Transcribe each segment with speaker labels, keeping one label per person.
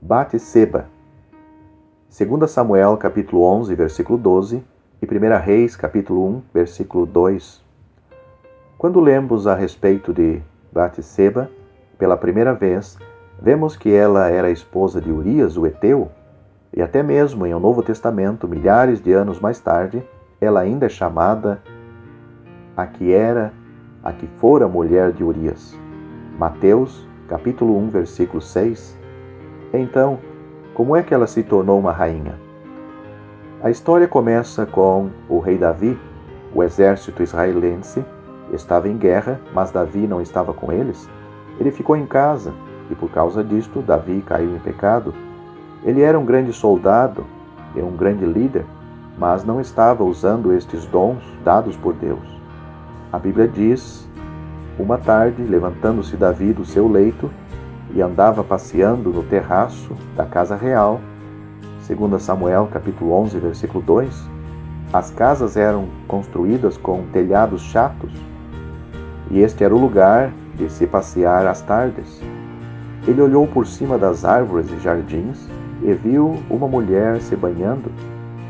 Speaker 1: Batseba. 2 Samuel, capítulo 11, versículo 12, e 1 Reis, capítulo 1, versículo 2. Quando lemos a respeito de Batseba, pela primeira vez, vemos que ela era esposa de Urias, o heteu, e até mesmo em o Novo Testamento, milhares de anos mais tarde, ela ainda é chamada a que fora mulher de Urias. Mateus, capítulo 1, versículo 6. Então, como é que ela se tornou uma rainha? A história começa com o rei Davi. O exército israelense estava em guerra, mas Davi não estava com eles. Ele ficou em casa e, por causa disto, Davi caiu em pecado. Ele era um grande soldado e um grande líder, mas não estava usando estes dons dados por Deus. A Bíblia diz: uma tarde, levantando-se Davi do seu leito e andava passeando no terraço da casa real. 2 Samuel, capítulo 11, versículo 2. As casas eram construídas com telhados chatos, e este era o lugar de se passear às tardes. Ele olhou por cima das árvores e jardins e viu uma mulher se banhando.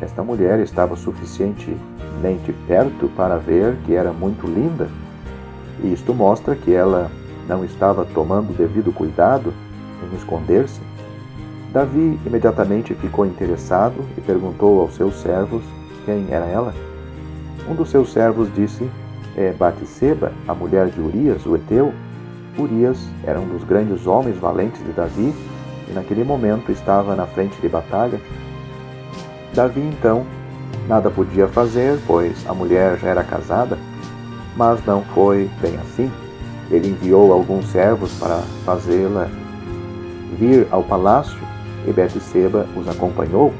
Speaker 1: Esta mulher estava suficientemente perto para ver que era muito linda, e isto mostra que ela não estava tomando o devido cuidado em esconder-se. Davi imediatamente ficou interessado e perguntou aos seus servos quem era ela. Um dos seus servos disse: é Batseba, a mulher de Urias, o heteu. Urias era um dos grandes homens valentes de Davi e naquele momento estava na frente de batalha. Davi então nada podia fazer, pois a mulher já era casada, mas não foi bem assim. Ele enviou alguns servos para fazê-la vir ao palácio e Batseba os acompanhou.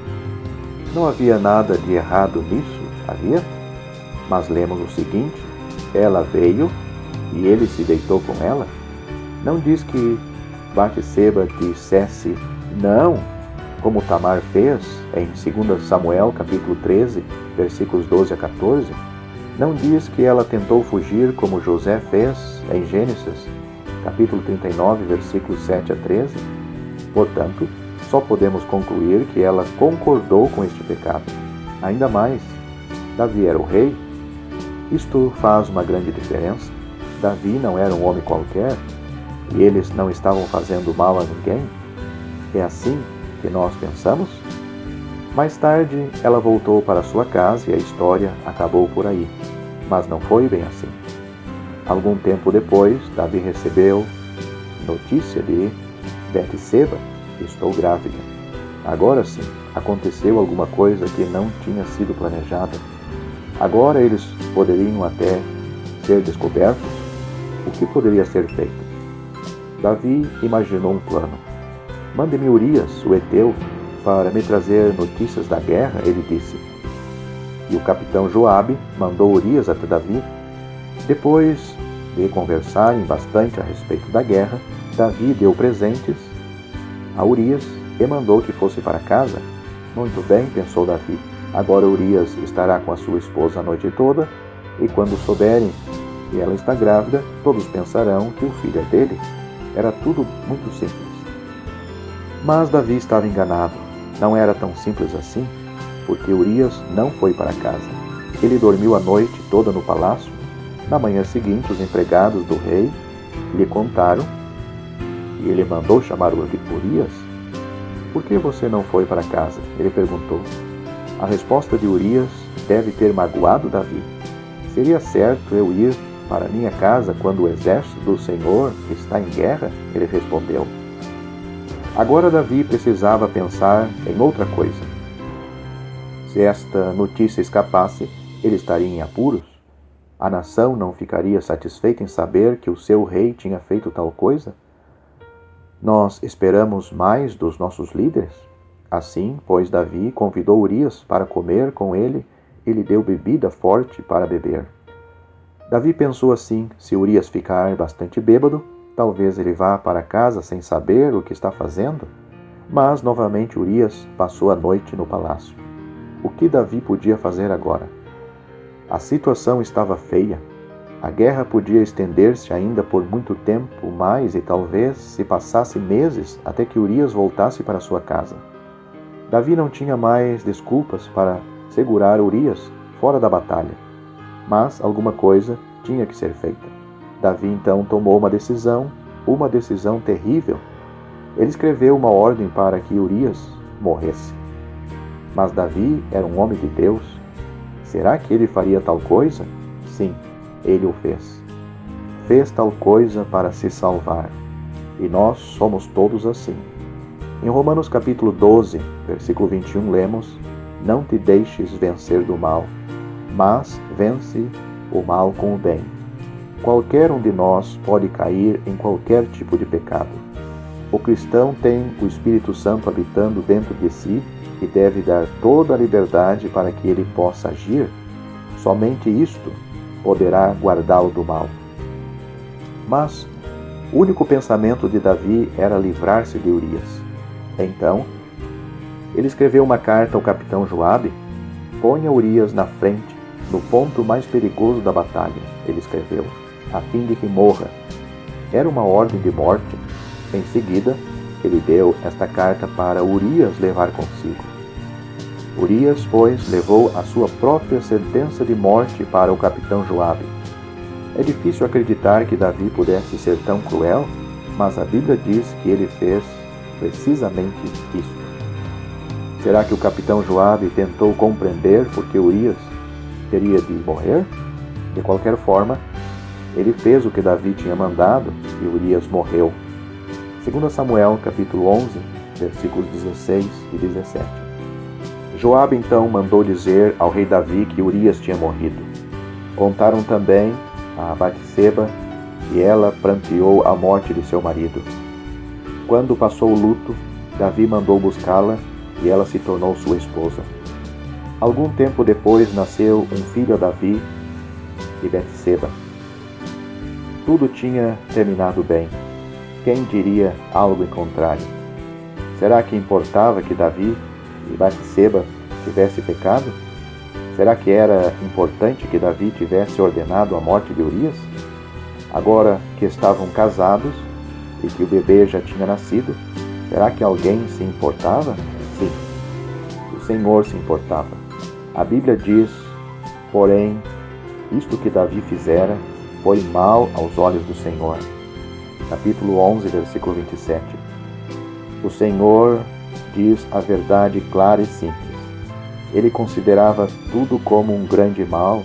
Speaker 1: Não havia nada de errado nisso, havia? Mas lemos o seguinte: ela veio e ele se deitou com ela. Não diz que Batseba dissesse não, como Tamar fez em 2 Samuel, capítulo 13, versículos 12 a 14. Não diz que ela tentou fugir como José fez em Gênesis, capítulo 39, versículos 7 a 13. Portanto, só podemos concluir que ela concordou com este pecado. Ainda mais, Davi era o rei. Isto faz uma grande diferença. Davi não era um homem qualquer e eles não estavam fazendo mal a ninguém. É assim que nós pensamos? Mais tarde, ela voltou para sua casa e a história acabou por aí. Mas não foi bem assim. Algum tempo depois, Davi recebeu notícia de Batseba: estou grávida. Agora sim, aconteceu alguma coisa que não tinha sido planejada. Agora eles poderiam até ser descobertos. O que poderia ser feito? Davi imaginou um plano. Mande-me Urias, o heteu, para me trazer notícias da guerra, ele disse. E o capitão Joabe mandou Urias até Davi. Depois de conversarem bastante a respeito da guerra, Davi deu presentes a Urias e mandou que fosse para casa. Muito bem, pensou Davi. Agora Urias estará com a sua esposa a noite toda, e quando souberem que ela está grávida, todos pensarão que o filho é dele. Era tudo muito simples. Mas Davi estava enganado. Não era tão simples assim, porque Urias não foi para casa. Ele dormiu a noite toda no palácio. Na manhã seguinte, os empregados do rei lhe contaram e ele mandou chamar Urias. Por que você não foi para casa? Ele perguntou. A resposta de Urias deve ter magoado Davi. Seria certo eu ir para minha casa quando o exército do Senhor está em guerra? Ele respondeu. Agora Davi precisava pensar em outra coisa. Se esta notícia escapasse, ele estaria em apuros. A nação não ficaria satisfeita em saber que o seu rei tinha feito tal coisa? Nós esperamos mais dos nossos líderes? Assim, pois, Davi convidou Urias para comer com ele e lhe deu bebida forte para beber. Davi pensou assim: se Urias ficar bastante bêbado, talvez ele vá para casa sem saber o que está fazendo. Mas, novamente, Urias passou a noite no palácio. O que Davi podia fazer agora? A situação estava feia. A guerra podia estender-se ainda por muito tempo mais e talvez se passasse meses até que Urias voltasse para sua casa. Davi não tinha mais desculpas para segurar Urias fora da batalha, mas alguma coisa tinha que ser feita. Davi então tomou uma decisão terrível. Ele escreveu uma ordem para que Urias morresse. Mas Davi era um homem de Deus. Será que ele faria tal coisa? Sim, ele o fez. Fez tal coisa para se salvar. E nós somos todos assim. Em Romanos capítulo 12, versículo 21, lemos: Não te deixes vencer do mal, mas vence o mal com o bem. Qualquer um de nós pode cair em qualquer tipo de pecado. O cristão tem o Espírito Santo habitando dentro de si e deve dar toda a liberdade para que ele possa agir. Somente isto poderá guardá-lo do mal. Mas o único pensamento de Davi era livrar-se de Urias. Então, ele escreveu uma carta ao capitão Joabe: Ponha Urias na frente, no ponto mais perigoso da batalha, ele escreveu, a fim de que morra. Era uma ordem de morte. Em seguida, ele deu esta carta para Urias levar consigo. Urias, pois, levou a sua própria sentença de morte para o capitão Joabe. É difícil acreditar que Davi pudesse ser tão cruel, mas a Bíblia diz que ele fez precisamente isto. Será que o capitão Joabe tentou compreender por que Urias teria de morrer? De qualquer forma, ele fez o que Davi tinha mandado e Urias morreu. 2 Samuel capítulo 11, versículos 16 e 17. Joabe então mandou dizer ao rei Davi que Urias tinha morrido. Contaram também a Batseba e ela pranteou a morte de seu marido. Quando passou o luto, Davi mandou buscá-la e ela se tornou sua esposa. Algum tempo depois nasceu um filho a Davi e Batseba. Tudo tinha terminado bem. Quem diria algo em contrário? Será que importava que Davi e Batseba tivessem pecado? Será que era importante que Davi tivesse ordenado a morte de Urias? Agora que estavam casados e que o bebê já tinha nascido, será que alguém se importava? Sim, o Senhor se importava. A Bíblia diz, porém, isto que Davi fizera foi mal aos olhos do Senhor. Capítulo 11, versículo 27. O Senhor diz a verdade clara e simples. Ele considerava tudo como um grande mal,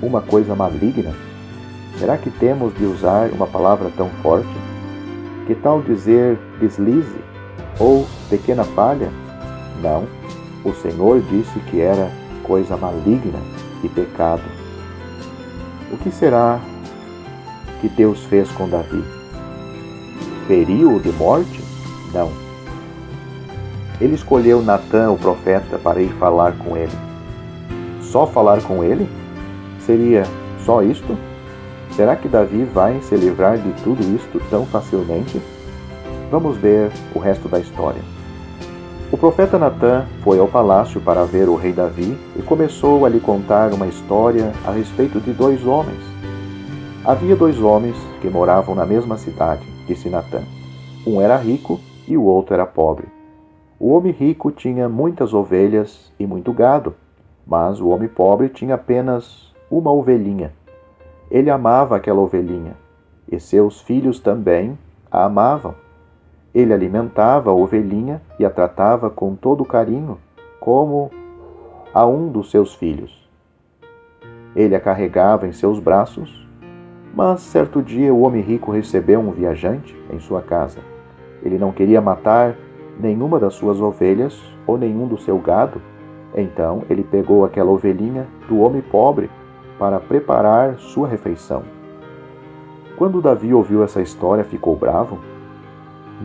Speaker 1: uma coisa maligna. Será que temos de usar uma palavra tão forte? Que tal dizer deslize ou pequena falha? Não, o Senhor disse que era coisa maligna e pecado. O que será que Deus fez com Davi? Feriu-o de morte? Não. Ele escolheu Natã, o profeta, para ir falar com ele. Só falar com ele? Seria só isto? Será que Davi vai se livrar de tudo isto tão facilmente? Vamos ver o resto da história. O profeta Natã foi ao palácio para ver o rei Davi e começou a lhe contar uma história a respeito de 2 homens. Havia 2 homens que moravam na mesma cidade, disse Natã. Um era rico e o outro era pobre. O homem rico tinha muitas ovelhas e muito gado, mas o homem pobre tinha apenas uma ovelhinha. Ele amava aquela ovelhinha, e seus filhos também a amavam. Ele alimentava a ovelhinha e a tratava com todo carinho, como a um dos seus filhos. Ele a carregava em seus braços, mas certo dia o homem rico recebeu um viajante em sua casa. Ele não queria matar nenhuma das suas ovelhas ou nenhum do seu gado. Então ele pegou aquela ovelhinha do homem pobre para preparar sua refeição. Quando Davi ouviu essa história, ficou bravo.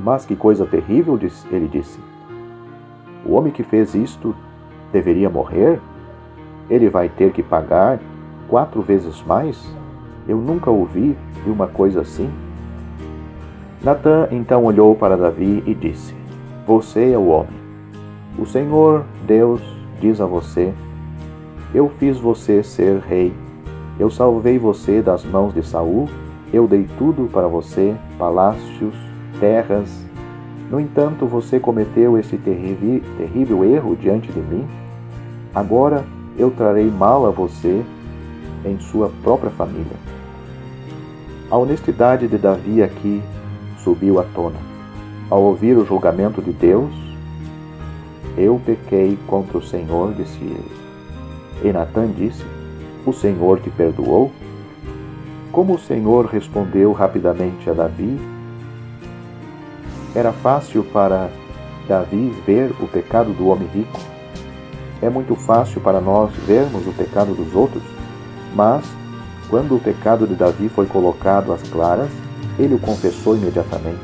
Speaker 1: Mas que coisa terrível, ele disse. O homem que fez isto deveria morrer? Ele vai ter que pagar 4 vezes mais? Eu nunca ouvi de uma coisa assim. Natã então olhou para Davi e disse: Você é o homem. O Senhor Deus diz a você: Eu fiz você ser rei. Eu salvei você das mãos de Saul, eu dei tudo para você, palácios, terras. No entanto, você cometeu esse terrível erro diante de mim. Agora eu trarei mal a você em sua própria família. A honestidade de Davi aqui subiu à tona. Ao ouvir o julgamento de Deus, eu pequei contra o Senhor, disse ele. E Natã disse, o Senhor te perdoou? Como o Senhor respondeu rapidamente a Davi, era fácil para Davi ver o pecado do homem rico. É muito fácil para nós vermos o pecado dos outros, mas, quando o pecado de Davi foi colocado às claras, ele o confessou imediatamente.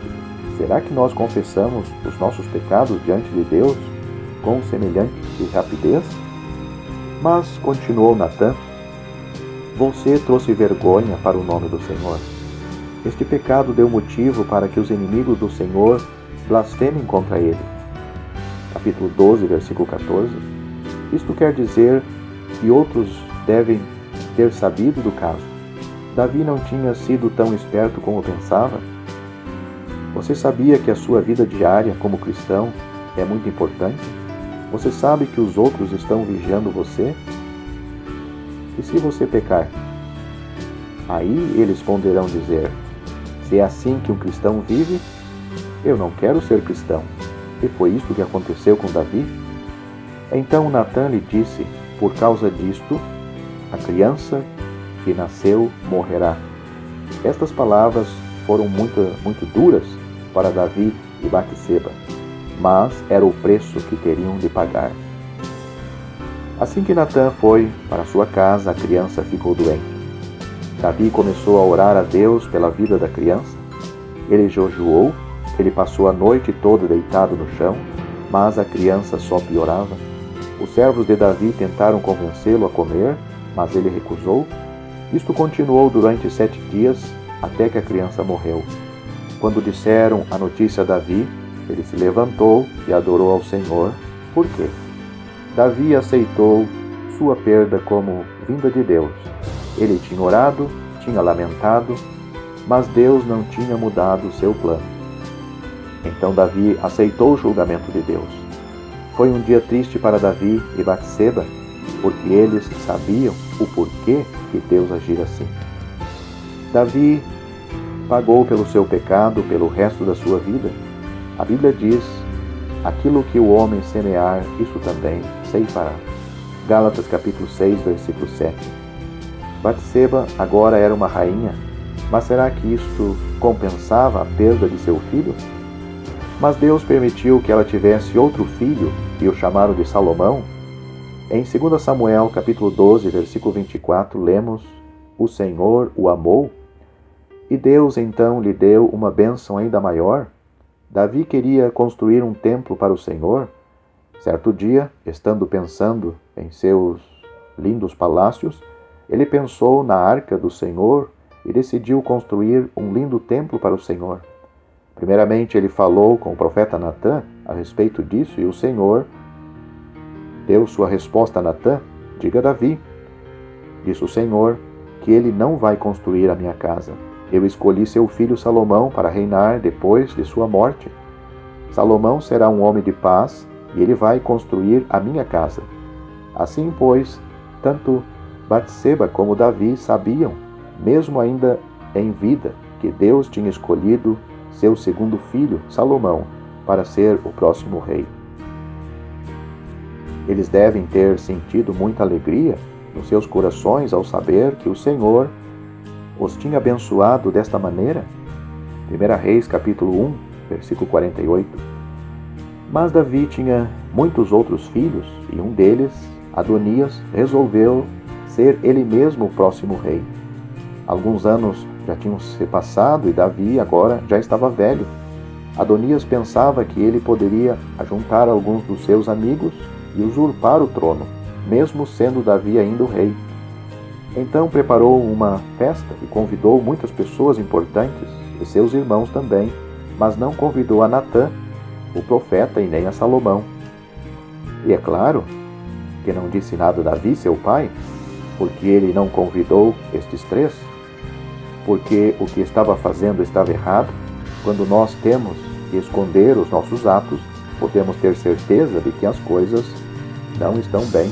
Speaker 1: Será que nós confessamos os nossos pecados diante de Deus com semelhante rapidez? Mas, continuou Natã, você trouxe vergonha para o nome do Senhor. Este pecado deu motivo para que os inimigos do Senhor blasfemem contra ele. Capítulo 12, versículo 14. Isto quer dizer que outros devem ter sabido do caso. Davi não tinha sido tão esperto como pensava. Você sabia que a sua vida diária como cristão é muito importante? Você sabe que os outros estão vigiando você? E se você pecar? Aí eles poderão dizer, se é assim que um cristão vive, eu não quero ser cristão. E foi isto que aconteceu com Davi? Então Natã lhe disse, por causa disto, a criança que nasceu morrerá. Estas palavras foram muito duras para Davi e Batseba, mas era o preço que teriam de pagar. Assim que Natã foi para sua casa, a criança ficou doente. Davi começou a orar a Deus pela vida da criança. Ele jejuou, ele passou a noite toda deitado no chão, mas a criança só piorava. Os servos de Davi tentaram convencê-lo a comer, mas ele recusou. Isto continuou durante 7 dias, até que a criança morreu. Quando disseram a notícia a Davi, ele se levantou e adorou ao Senhor. Por quê? Davi aceitou sua perda como vinda de Deus. Ele tinha orado, tinha lamentado, mas Deus não tinha mudado o seu plano. Então Davi aceitou o julgamento de Deus. Foi um dia triste para Davi e Batseba, porque eles sabiam o porquê que Deus agira assim. Davi pagou pelo seu pecado pelo resto da sua vida. A Bíblia diz, aquilo que o homem semear, isso também ceifará. Gálatas capítulo 6, versículo 7. Batseba agora era uma rainha, mas será que isto compensava a perda de seu filho? Mas Deus permitiu que ela tivesse outro filho e o chamaram de Salomão. Em 2 Samuel capítulo 12, versículo 24, lemos, o Senhor o amou, e Deus então lhe deu uma bênção ainda maior. Davi queria construir um templo para o Senhor. Certo dia, estando pensando em seus lindos palácios, ele pensou na arca do Senhor e decidiu construir um lindo templo para o Senhor. Primeiramente, ele falou com o profeta Natã a respeito disso, e o Senhor deu sua resposta a Natã, diga a Davi, disse o Senhor, que ele não vai construir a minha casa. Eu escolhi seu filho Salomão para reinar depois de sua morte. Salomão será um homem de paz e ele vai construir a minha casa. Assim, pois, tanto Batseba como Davi sabiam, mesmo ainda em vida, que Deus tinha escolhido seu segundo filho, Salomão, para ser o próximo rei. Eles devem ter sentido muita alegria nos seus corações ao saber que o Senhor os tinha abençoado desta maneira. 1 Reis capítulo 1, versículo 48. Mas Davi tinha muitos outros filhos, e um deles, Adonias, resolveu ser ele mesmo o próximo rei. Alguns anos já tinham se passado e Davi agora já estava velho. Adonias pensava que ele poderia ajuntar alguns dos seus amigos e usurpar o trono, mesmo sendo Davi ainda o rei. Então preparou uma festa e convidou muitas pessoas importantes e seus irmãos também, mas não convidou a Natã, o profeta, e nem a Salomão. E é claro que não disse nada a Davi, seu pai. porque ele não convidou estes 3? Porque o que estava fazendo estava errado? Quando nós temos que esconder os nossos atos, podemos ter certeza de que as coisas não estão bem.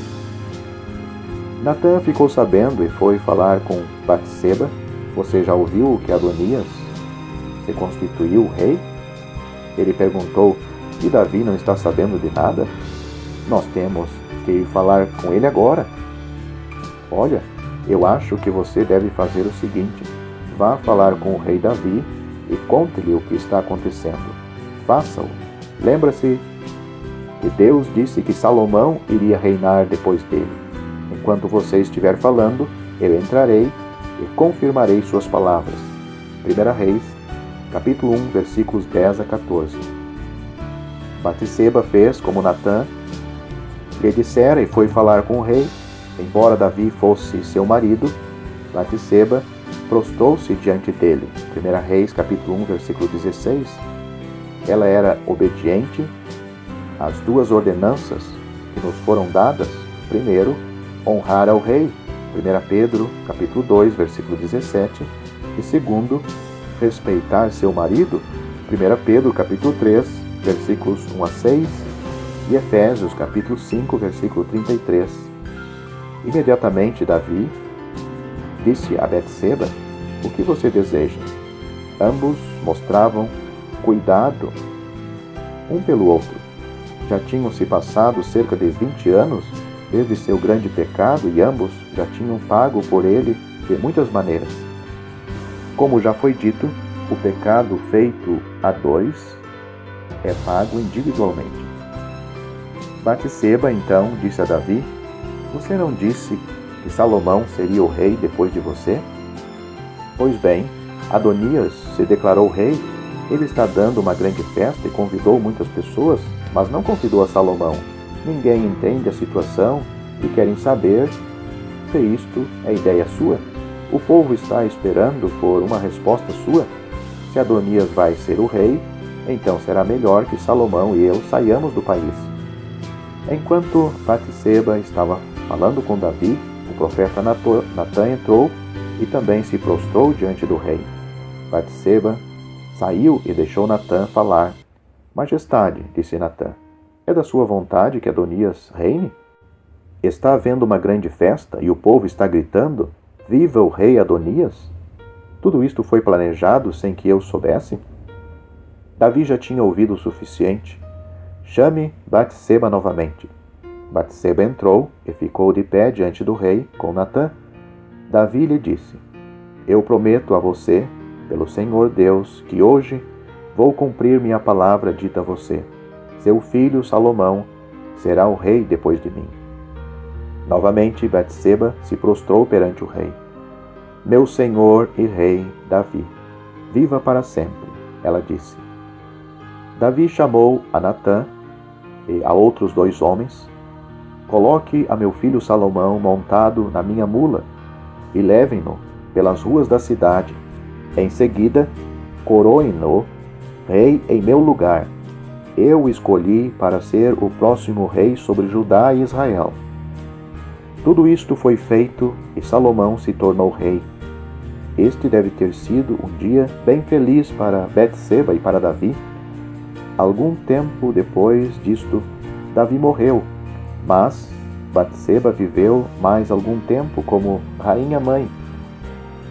Speaker 1: Natã ficou sabendo e foi falar com Batseba. Você já ouviu que Adonias se constituiu rei? Ele perguntou, e Davi não está sabendo de nada? Nós temos que ir falar com ele agora. Olha, eu acho que você deve fazer o seguinte: vá falar com o rei Davi e conte-lhe o que está acontecendo. Faça-o. Lembra-se que Deus disse que Salomão iria reinar depois dele. Enquanto você estiver falando, eu entrarei e confirmarei suas palavras. 1 Reis, capítulo 1, versículos 10 a 14. Batseba fez como Natã lhe dissera e foi falar com o rei. Embora Davi fosse seu marido, Batseba prostrou-se diante dele. 1 Reis, capítulo 1, versículo 16. Ela era obediente às 2 ordenanças que nos foram dadas. Primeiro, honrar ao rei. 1 Pedro, capítulo 2, versículo 17. E segundo, respeitar seu marido. 1 Pedro, capítulo 3, versículos 1 a 6. E Efésios, capítulo 5, versículo 33. Imediatamente Davi disse a Batseba, o que você deseja? Ambos mostravam cuidado um pelo outro. Já tinham se passado cerca de 20 anos desde seu grande pecado e ambos já tinham pago por ele de muitas maneiras. Como já foi dito, o pecado feito a 2 é pago individualmente. Batseba então disse a Davi, você não disse que Salomão seria o rei depois de você? Pois bem, Adonias se declarou rei. Ele está dando uma grande festa e convidou muitas pessoas, mas não convidou a Salomão. Ninguém entende a situação e querem saber se isto é ideia sua. O povo está esperando por uma resposta sua. Se Adonias vai ser o rei, então será melhor que Salomão e eu saiamos do país. Enquanto Batseba estava falando com Davi, o profeta Natã entrou e também se prostrou diante do rei. Batseba saiu e deixou Natã falar. Majestade, disse Natã, é da sua vontade que Adonias reine? Está havendo uma grande festa e o povo está gritando, viva o rei Adonias? Tudo isto foi planejado sem que eu soubesse? Davi já tinha ouvido o suficiente. Chame Batseba novamente. Batseba entrou e ficou de pé diante do rei com Natã. Davi lhe disse, eu prometo a você, pelo Senhor Deus, que hoje vou cumprir minha palavra dita a você. Seu filho Salomão será o rei depois de mim. Novamente Batseba se prostrou perante o rei. Meu senhor e rei Davi, viva para sempre, ela disse. Davi chamou a Natã e a outros 2 homens. Coloque a meu filho Salomão montado na minha mula e levem-no pelas ruas da cidade. Em seguida, coroem-no rei em meu lugar. Eu o escolhi para ser o próximo rei sobre Judá e Israel. Tudo isto foi feito e Salomão se tornou rei. Este deve ter sido um dia bem feliz para Batseba e para Davi. Algum tempo depois disto, Davi morreu, mas Batseba viveu mais algum tempo como rainha-mãe.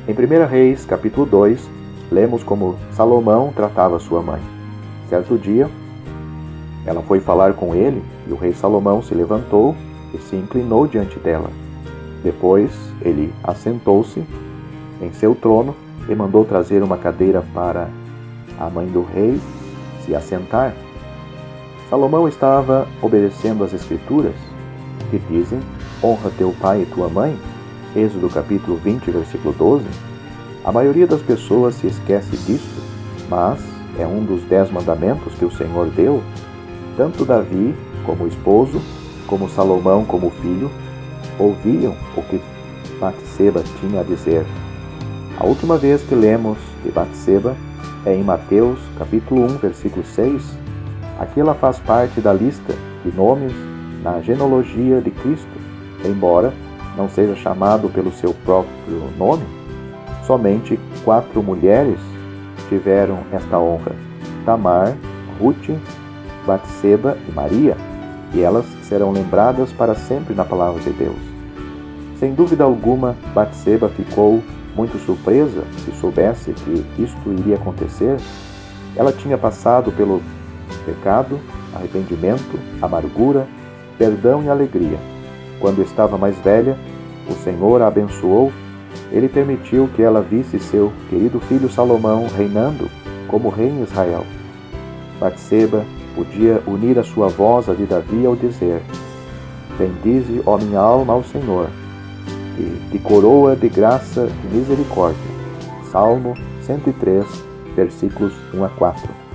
Speaker 1: Em 1 Reis, capítulo 2, lemos como Salomão tratava sua mãe. Certo dia, ela foi falar com ele e o rei Salomão se levantou e se inclinou diante dela. Depois, ele assentou-se em seu trono e mandou trazer uma cadeira para a mãe do rei se assentar. Salomão estava obedecendo às Escrituras, que dizem, honra teu pai e tua mãe, Êxodo capítulo 20, versículo 12. A maioria das pessoas se esquece disto, mas é um dos 10 mandamentos que o Senhor deu. Tanto Davi, como esposo, como Salomão, como filho, ouviam o que Batseba tinha a dizer. A última vez que lemos de Batseba é em Mateus, capítulo 1, versículo 6. Aqui ela faz parte da lista de nomes na genealogia de Cristo, embora não seja chamado pelo seu próprio nome? Somente 4 mulheres tiveram esta honra: Tamar, Ruth, Batseba e Maria, e elas serão lembradas para sempre na palavra de Deus. Sem dúvida alguma, Batseba ficou muito surpresa se soubesse que isto iria acontecer. Ela tinha passado pelo pecado, arrependimento, amargura, perdão e alegria. Quando estava mais velha, o Senhor a abençoou. Ele permitiu que ela visse seu querido filho Salomão reinando como rei em Israel. Batseba podia unir a sua voz à de Davi ao dizer: bendize, ó minha alma, ao Senhor, e te coroa de graça e misericórdia. Salmo 103, versículos 1 a 4.